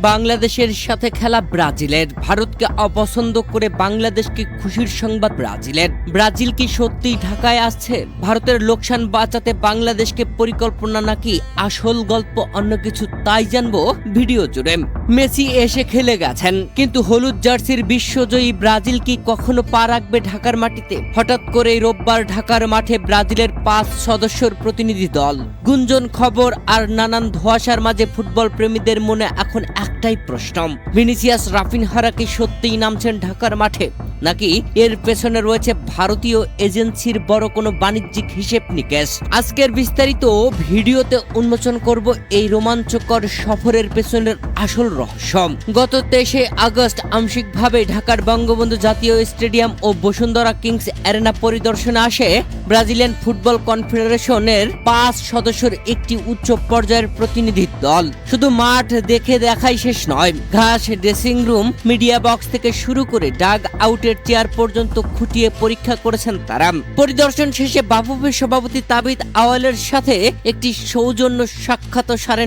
বাংলাদেশের সাথে খেলা ব্রাজিলের। ভারতকে অপছন্দ করে বাংলাদেশকে খুশির সংবাদ ব্রাজিল কি সত্যিই ঢাকায় আসছে? ভারতের লোকসান বাঁচাতে বাংলাদেশকে পরিকল্পনা নাকি আসল গল্প অন্য কিছু, তাই জানবো ভিডিও জুড়ে। মেসি এসে খেলে গেছেন, কিন্তু হলুদ জার্সির বিশ্বজয়ী ব্রাজিল কি কখনো পা রাখবে ঢাকার মাটিতে? হঠাৎ করে রোববার ঢাকার মাঠে ব্রাজিলের 5 সদস্যের প্রতিনিধি দল। গুঞ্জন, খবর আর নানান ধোঁয়াশার মাঝে ফুটবল প্রেমীদের মনে এখন একটাই প্রশ্ন, ভিনিসিয়াস রাফিনহারা কি সত্যিই নামছেন ঢাকার মাঠে, নাকি এর পেছনে রয়েছে ভারতীয় এজেন্সির বড় কোনো বাণিজ্যিক হিসেব নিকেশ? আজকের বিস্তারিত ভিডিওতে উন্মোচন করব এই রোমাঞ্চকর সফরের পেছনের আসল রহস্য। গত 23 আগস্ট আংশিকভাবে ঢাকার বঙ্গবন্ধু জাতীয় স্টেডিয়াম ও বসুন্ধরা কিংস অ্যারেনা পরিদর্শনে আসে ব্রাজিলিয়ান ফুটবল কনফেডারেশনের 5 সদস্যের একটি উচ্চ পর্যায়ের প্রতিনিধি দল। শুধু মাঠ দেখে দেখাই শেষ নয়, ঘাস, ড্রেসিং রুম, মিডিয়া বক্স থেকে শুরু করে ডাগ আউটের চেয়ার পর্যন্ত খুঁটিয়ে পরীক্ষা করেছেন তারা। পরিদর্শন শেষে বাফুফের সভাপতি তাবিদ আওয়ালের সাথে একটি সৌজন্য সাক্ষাৎ সারেন